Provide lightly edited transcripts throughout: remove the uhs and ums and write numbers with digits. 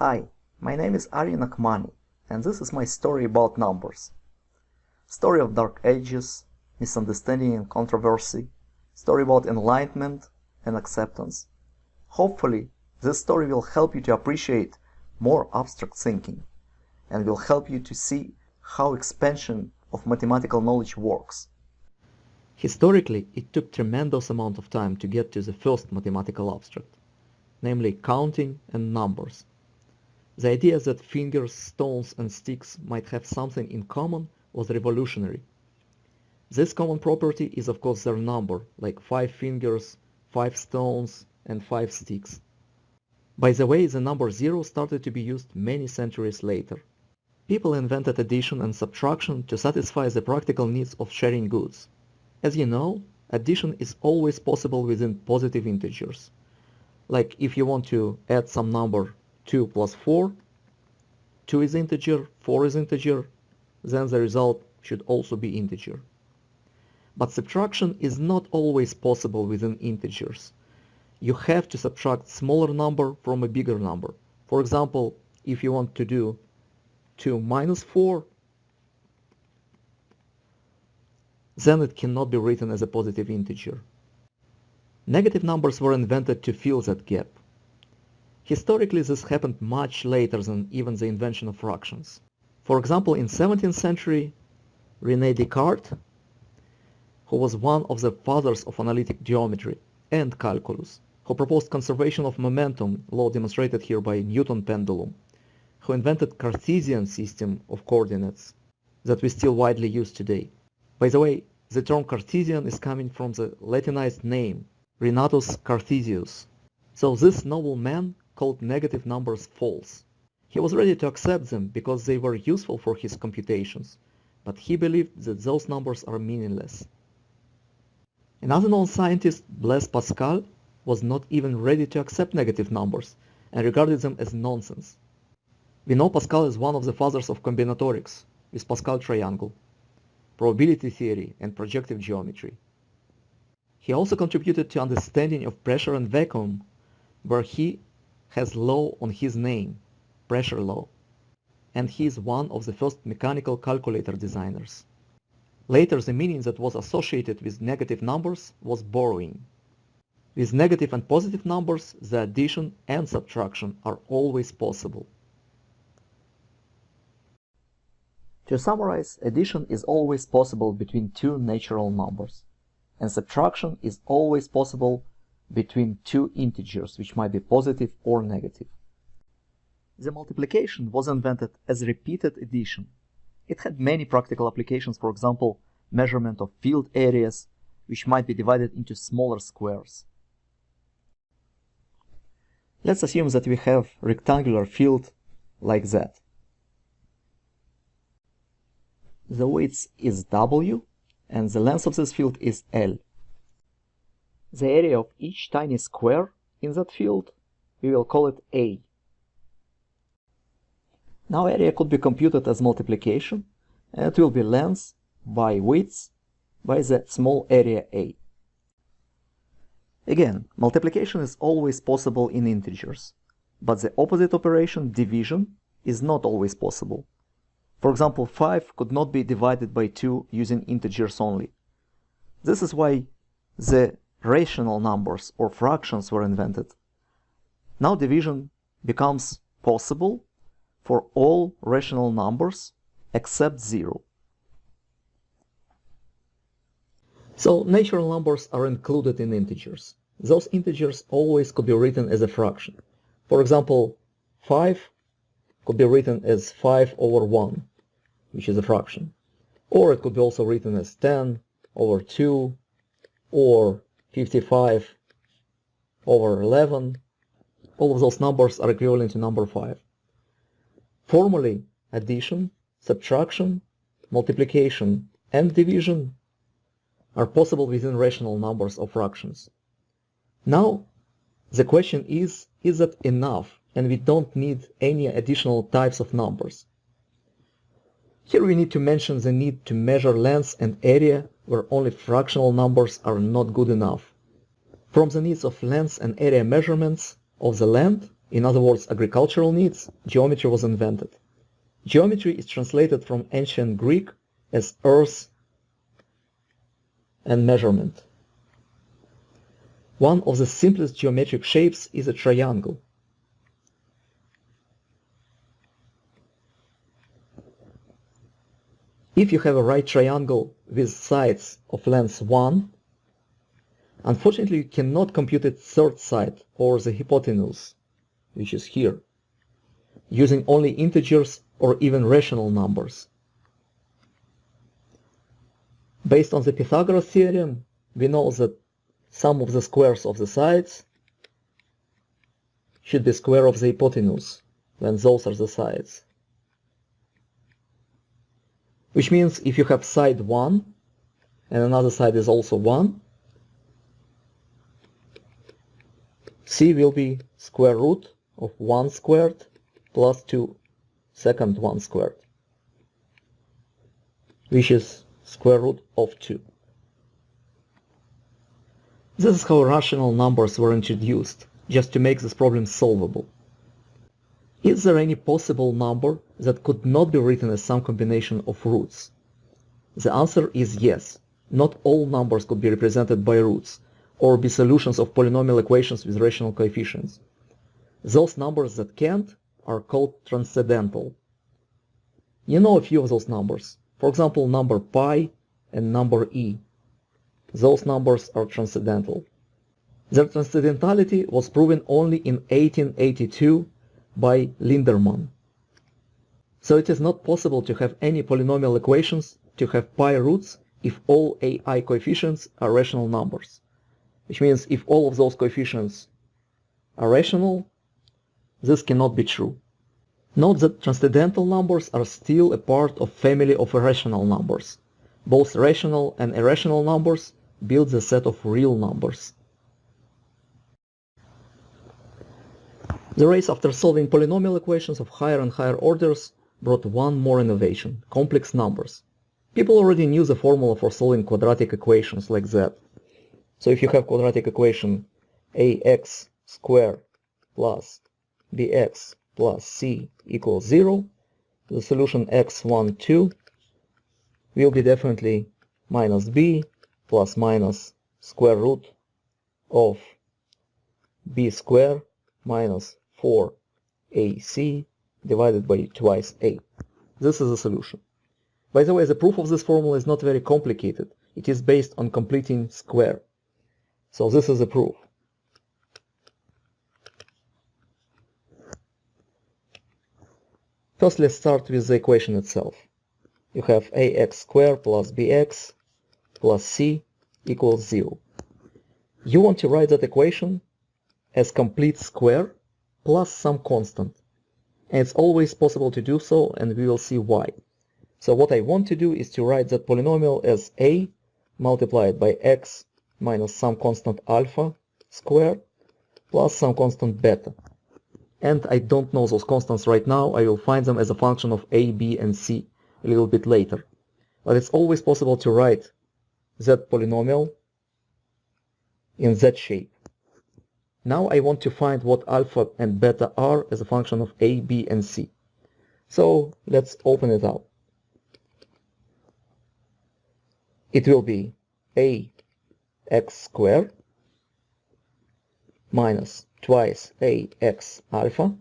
Hi, my name is Aryan Akmani, and this is my story about numbers. Story of dark ages, misunderstanding and controversy, story about enlightenment and acceptance. Hopefully, this story will help you to appreciate more abstract thinking, and will help you to see how expansion of mathematical knowledge works. Historically, it took tremendous amount of time to get to the first mathematical abstract, namely counting and numbers. The idea that fingers, stones, and sticks might have something in common was revolutionary. This common property is of course their number, like 5 fingers, 5 stones, and 5 sticks. By the way, the number 0 started to be used many centuries later. People invented addition and subtraction to satisfy the practical needs of sharing goods. As you know, addition is always possible within positive integers. Like if you want to add some number 2 plus 4, 2 is integer, 4 is integer, then the result should also be integer. But subtraction is not always possible within integers. You have to subtract smaller number from a bigger number. For example, if you want to do 2 minus 4, then it cannot be written as a positive integer. Negative numbers were invented to fill that gap. Historically, this happened much later than even the invention of fractions. For example, in 17th century, René Descartes, who was one of the fathers of analytic geometry and calculus, who proposed conservation of momentum, law demonstrated here by Newton pendulum, who invented Cartesian system of coordinates that we still widely use today. By the way, the term Cartesian is coming from the Latinized name, Renatus Cartesius. So this noble man called negative numbers false. He was ready to accept them because they were useful for his computations, but he believed that those numbers are meaningless. Another known scientist, Blaise Pascal, was not even ready to accept negative numbers and regarded them as nonsense. We know Pascal is one of the fathers of combinatorics, with Pascal triangle, probability theory, and projective geometry. He also contributed to understanding of pressure and vacuum, where he has law on his name, pressure law, and he is one of the first mechanical calculator designers. Later, the meaning that was associated with negative numbers was borrowing. With negative and positive numbers, the addition and subtraction are always possible. To summarize, addition is always possible between two natural numbers, and subtraction is always possible between two integers, which might be positive or negative. The multiplication was invented as repeated addition. It had many practical applications, for example, measurement of field areas, which might be divided into smaller squares. Let's assume that we have a rectangular field like that. The width is W, and the length of this field is L. The area of each tiny square in that field, we will call it A. Now area could be computed as multiplication, and it will be length by width by the small area A. Again, multiplication is always possible in integers, but the opposite operation, division, is not always possible. For example, 5 could not be divided by 2 using integers only. This is why the rational numbers or fractions were invented. Now division becomes possible for all rational numbers except 0. So natural numbers are included in integers. Those integers always could be written as a fraction. For example, 5 could be written as 5 over 1, which is a fraction. Or it could be also written as 10 over 2, or 55 over 11. All of those numbers are equivalent to number 5. Formally, addition, subtraction, multiplication, and division are possible within rational numbers or fractions. Now, the question is that enough, and we don't need any additional types of numbers? Here we need to mention the need to measure length and area where only fractional numbers are not good enough. From the needs of length and area measurements of the length, in other words, agricultural needs, geometry was invented. Geometry is translated from ancient Greek as earth and measurement. One of the simplest geometric shapes is a triangle. If you have a right triangle with sides of length 1, unfortunately you cannot compute its third side, or the hypotenuse, which is here, using only integers or even rational numbers. Based on the Pythagoras theorem, we know that sum of the squares of the sides should be square of the hypotenuse, when those are the sides. Which means if you have side 1 and another side is also 1, C will be square root of 1 squared plus 2 second 1 squared, which is square root of 2. This is how rational numbers were introduced, just to make this problem solvable. Is there any possible number that could not be written as some combination of roots? The answer is yes. Not all numbers could be represented by roots, or be solutions of polynomial equations with rational coefficients. Those numbers that can't are called transcendental. You know a few of those numbers. For example, number pi and number e. Those numbers are transcendental. Their transcendentality was proven only in 1882 by Linderman. So it is not possible to have any polynomial equations to have pi roots if all ai coefficients are rational numbers. Which means if all of those coefficients are rational, this cannot be true. Note that transcendental numbers are still a part of family of irrational numbers. Both rational and irrational numbers build the set of real numbers. The race after solving polynomial equations of higher and higher orders brought one more innovation: complex numbers. People already knew the formula for solving quadratic equations like that. So if you have quadratic equation ax squared plus bx plus c equals 0, the solution x1, 2 will be definitely minus b plus minus square root of b squared minus 4ac divided by twice a. This is a solution. By the way, the proof of this formula is not very complicated. It is based on completing square. So this is the proof. First, let's start with the equation itself. You have ax squared plus bx plus c equals 0. You want to write that equation as complete square plus some constant. And it's always possible to do so, and we will see why. So what I want to do is to write that polynomial as a multiplied by x minus some constant alpha squared plus some constant beta. And I don't know those constants right now. I will find them as a function of a, b, and c a little bit later. But it's always possible to write that polynomial in that shape. Now I want to find what alpha and beta are as a function of a, b, and c. So let's open it up. It will be ax squared minus twice ax alpha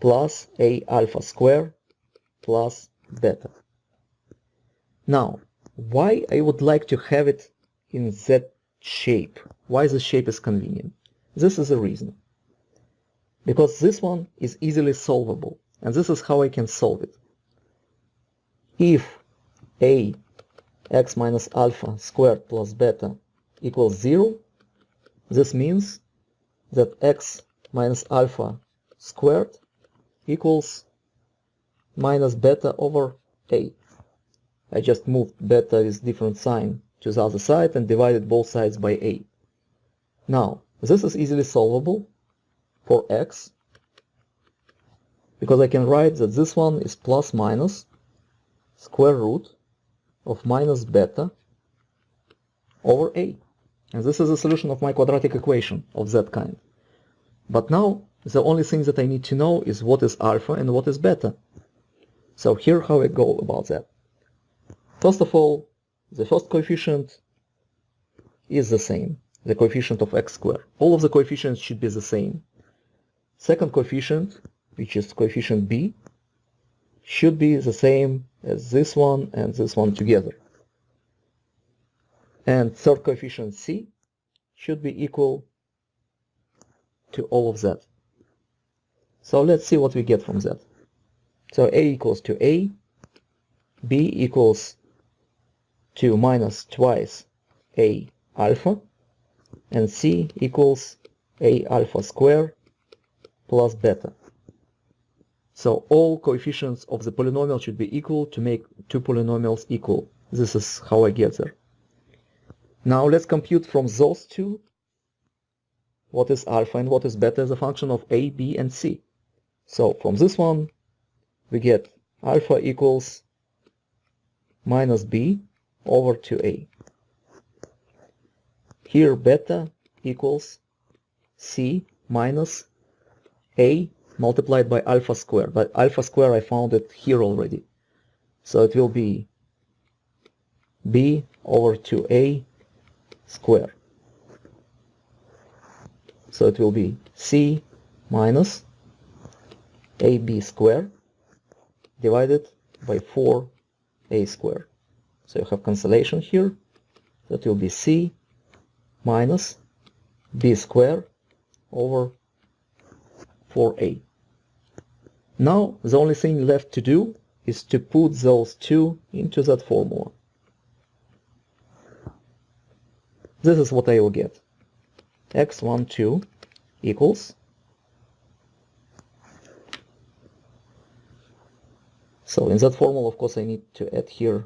plus a alpha squared plus beta. Now, why I would like to have it in that shape? Why this shape is convenient? This is the reason. Because this one is easily solvable, and this is how I can solve it. If a x minus alpha squared plus beta equals 0, this means that x minus alpha squared equals minus beta over a. I just moved beta with different sign to the other side and divided both sides by a. Now, this is easily solvable for x, because I can write that this one is plus minus square root of minus beta over a. And this is a solution of my quadratic equation of that kind. But now the only thing that I need to know is what is alpha and what is beta. So here how I go about that. First of all, the first coefficient is the same, the coefficient of x squared. All of the coefficients should be the same. Second coefficient, which is coefficient b, should be the same as this one and this one together. And third coefficient c should be equal to all of that. So let's see what we get from that. So a equals to a, b equals to minus twice a alpha, and c equals a alpha squared plus beta. So all coefficients of the polynomial should be equal to make two polynomials equal. This is how I get there. Now let's compute from those two what is alpha and what is beta as a function of a, b, and c. So from this one we get alpha equals minus b over 2a. Here beta equals c minus a multiplied by alpha squared. But alpha squared I found it here already. So it will be b over 2a squared. So it will be c minus ab squared divided by 4a squared. So you have cancellation here. That will be c minus b squared over 4a. Now the only thing left to do is to put those two into that formula. This is what I will get. x12 equals, so in that formula of course I need to add here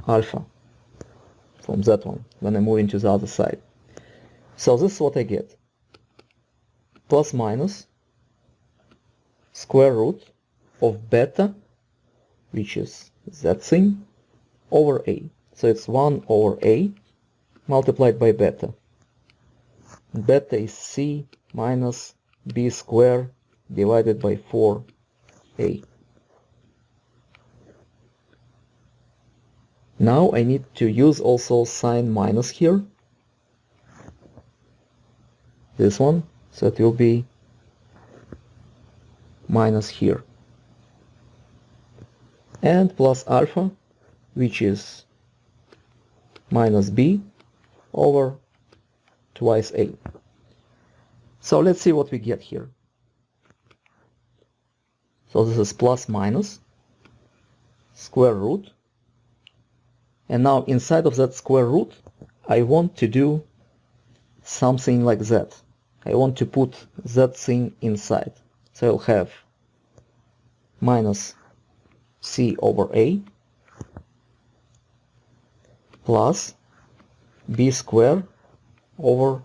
alpha from that one when I move into the other side. So this is what I get. Plus minus square root of beta, which is that thing, over a. So it's 1 over a multiplied by beta. Beta is c minus b squared divided by 4a. Now I need to use also sign minus here. This one, so it will be minus here. And plus alpha, which is minus b over twice a. So let's see what we get here. So this is plus minus square root. And now inside of that square root, I want to do something like that. I want to put that thing inside. So I'll have minus c over a plus b squared over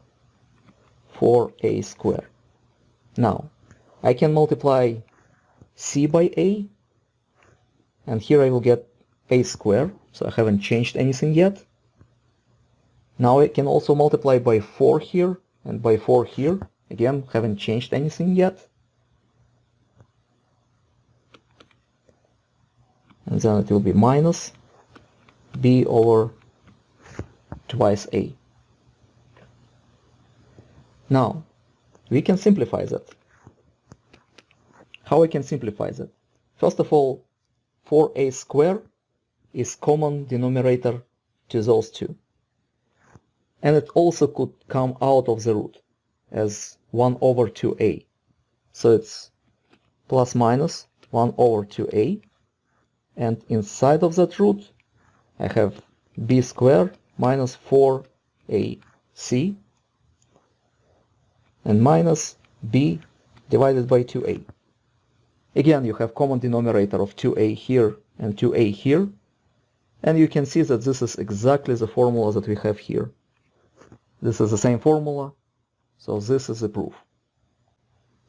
4a squared. Now I can multiply c by a, and here I will get a squared, so I haven't changed anything yet. Now I can also multiply by 4 here and by 4 here. Again, haven't changed anything yet. And then it will be minus b over twice a. Now, we can simplify that. How I can simplify that? First of all, 4a squared is common denominator to those two. And it also could come out of the root as 1 over 2a. So it's plus minus 1 over 2a. And inside of that root, I have b squared minus 4ac and minus b divided by 2a. Again, you have common denominator of 2a here and 2a here. And you can see that this is exactly the formula that we have here. This is the same formula, so this is the proof.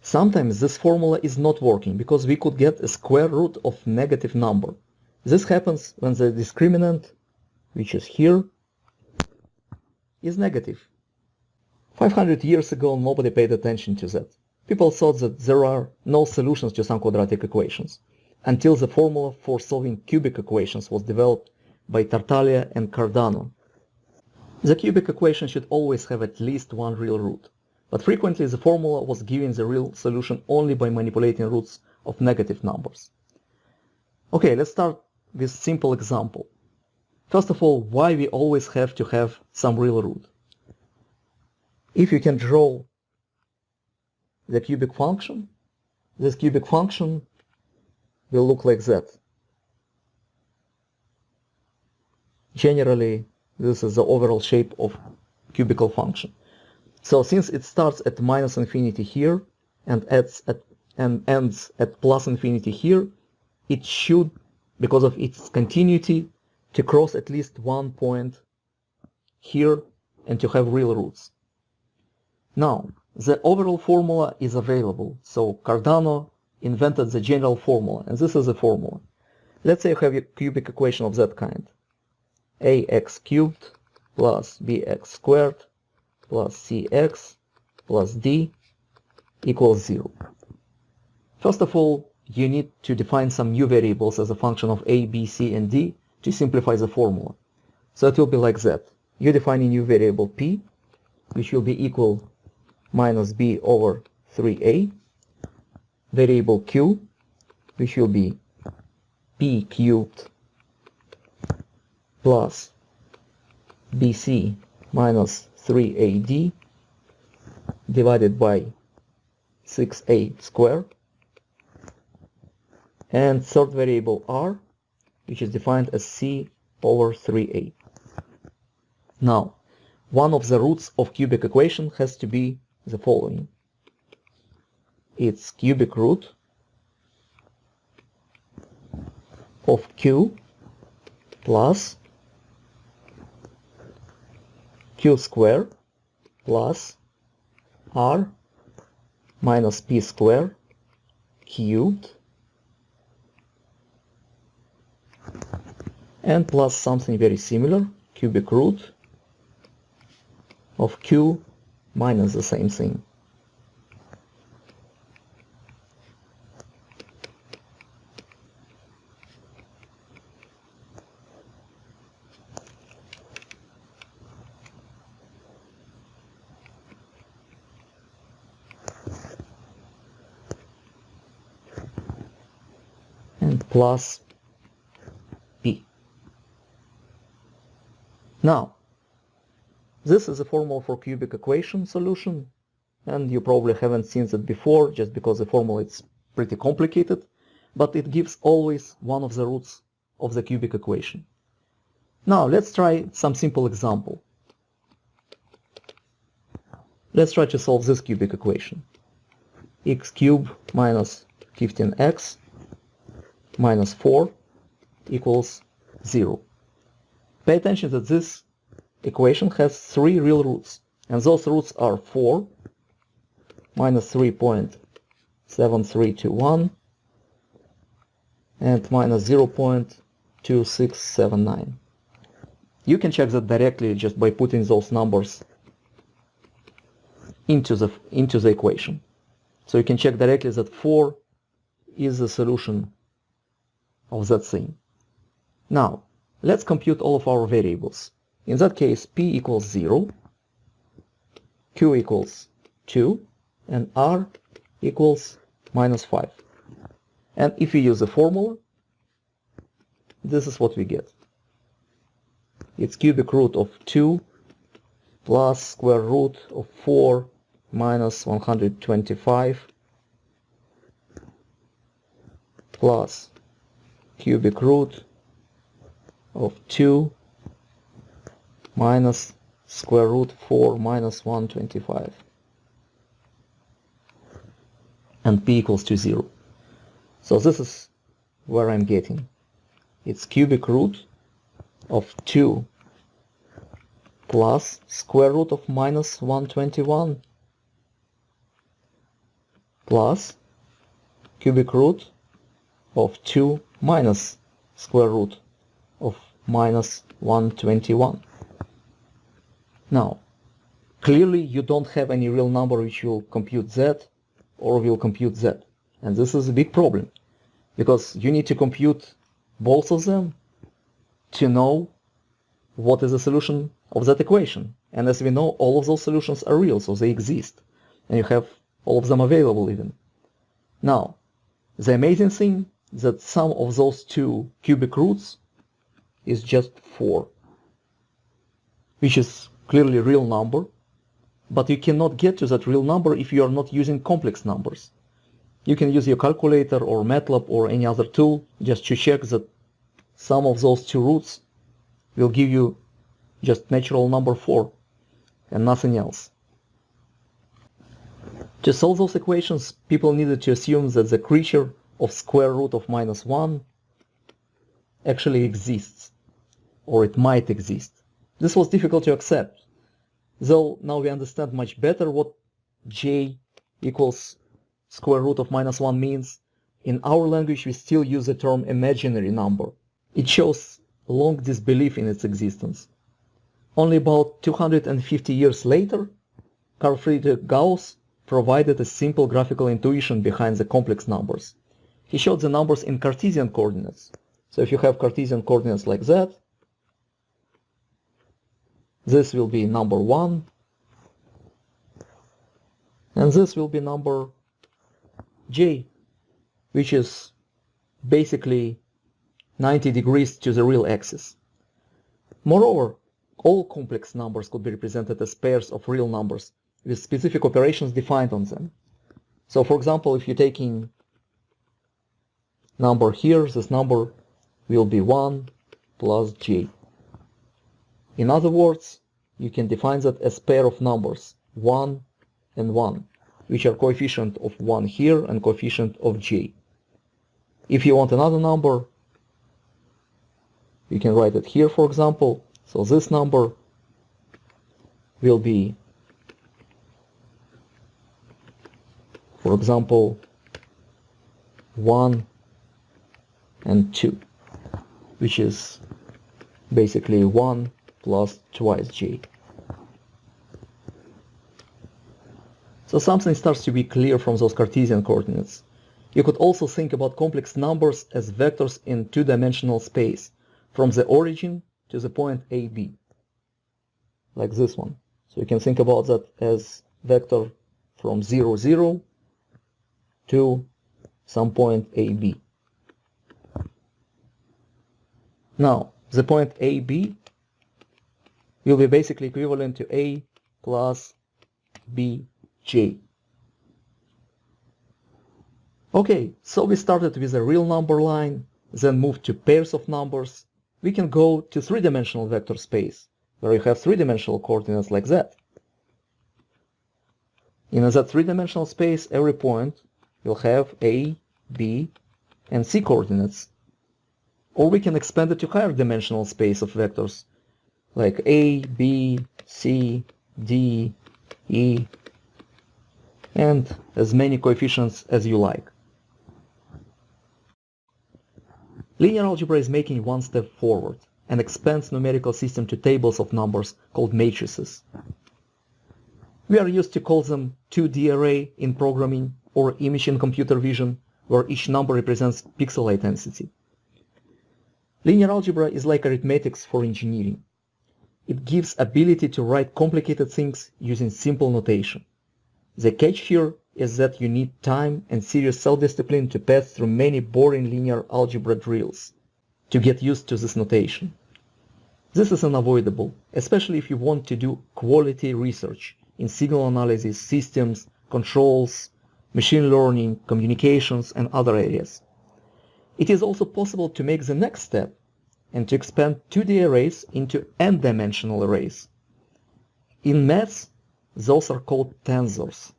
Sometimes this formula is not working because we could get a square root of negative number. This happens when the discriminant, which is here, is negative. 500 years ago, nobody paid attention to that. People thought that there are no solutions to some quadratic equations, until the formula for solving cubic equations was developed by Tartaglia and Cardano. The cubic equation should always have at least one real root, but frequently the formula was giving the real solution only by manipulating roots of negative numbers. Okay, let's start with a simple example. First of all, why we always have to have some real root. If you can draw the cubic function, this cubic function will look like that. Generally, this is the overall shape of cubical function. So since it starts at minus infinity here and ends at plus infinity here, it should, because of its continuity, to cross at least one point here and to have real roots. Now, the overall formula is available, so Cardano invented the general formula, and this is the formula. Let's say you have a cubic equation of that kind. ax cubed plus bx squared plus cx plus d equals 0. First of all, you need to define some new variables as a function of a, b, c, and d to simplify the formula. So it will be like that. You define a new variable p, which will be equal minus b over 3a, variable q, which will be p cubed plus bc minus 3ad divided by 6a squared, and third variable r, which is defined as c over 3a. Now, one of the roots of cubic equation has to be the following. It's cubic root of q plus q squared plus r minus p squared cubed and plus something very similar, cubic root of q minus the same thing. And plus p. Now, this is a formula for cubic equation solution, and you probably haven't seen that before just because the formula is pretty complicated, but it gives always one of the roots of the cubic equation. Now let's try some simple example. Let's try to solve this cubic equation. X cubed minus 15x minus 4 equals 0. Pay attention that this equation has three real roots, and those roots are 4, minus 3.7321, and minus 0.2679. You can check that directly just by putting those numbers into the equation. So you can check directly that 4 is the solution of that thing. Now, let's compute all of our variables. In that case, p equals 0, q equals 2, and r equals minus 5. And if we use the formula, this is what we get. It's cubic root of 2 plus square root of 4 minus 125 plus cubic root of 2 minus square root 4 minus 125, and p equals to 0. So this is where I'm getting. It's cubic root of 2 plus square root of minus 121 plus cubic root of 2 minus square root of minus 121. Now, clearly you don't have any real number which will compute z or will compute z. And this is a big problem, because you need to compute both of them to know what is the solution of that equation. And as we know, all of those solutions are real, so they exist. And you have all of them available even. Now, the amazing thing is that sum of those two cubic roots is just 4, which is clearly a real number, but you cannot get to that real number if you are not using complex numbers. You can use your calculator or MATLAB or any other tool just to check that sum of those two roots will give you just natural number 4 and nothing else. To solve those equations, people needed to assume that the creature of square root of -1 actually exists, or it might exist. This was difficult to accept, though now we understand much better what j equals square root of -1 means. In our language, we still use the term imaginary number. It shows long disbelief in its existence. Only about 250 years later, Carl Friedrich Gauss provided a simple graphical intuition behind the complex numbers. He showed the numbers in Cartesian coordinates. So if you have Cartesian coordinates like that, this will be number 1, and this will be number j, which is basically 90 degrees to the real axis. Moreover, all complex numbers could be represented as pairs of real numbers with specific operations defined on them. So for example, if you're taking number here, this number will be 1 plus j. In other words, you can define that as pair of numbers 1 and 1, which are coefficient of 1 here and coefficient of j. If you want another number, you can write it here, for example. So this number will be, for example, 1 and 2, which is basically 1 plus twice j. So something starts to be clear from those Cartesian coordinates. You could also think about complex numbers as vectors in two-dimensional space, from the origin to the point AB, like this one. So you can think about that as vector from 0, 0 to some point AB. Now, the point AB will be basically equivalent to A plus BJ. Okay, so we started with a real number line, then moved to pairs of numbers. We can go to three-dimensional vector space, where you have three-dimensional coordinates like that. In that three-dimensional space, every point will have A, B, and C coordinates. Or we can expand it to higher dimensional space of vectors, like A, B, C, D, E, and as many coefficients as you like. Linear algebra is making one step forward and expands numerical system to tables of numbers called matrices. We are used to call them 2D array in programming or image in computer vision, where each number represents pixel intensity. Linear algebra is like arithmetics for engineering. It gives ability to write complicated things using simple notation. The catch here is that you need time and serious self-discipline to pass through many boring linear algebra drills to get used to this notation. This is unavoidable, especially if you want to do quality research in signal analysis, systems, controls, machine learning, communications, and other areas. It is also possible to make the next step and to expand 2D arrays into n-dimensional arrays. In maths, those are called tensors.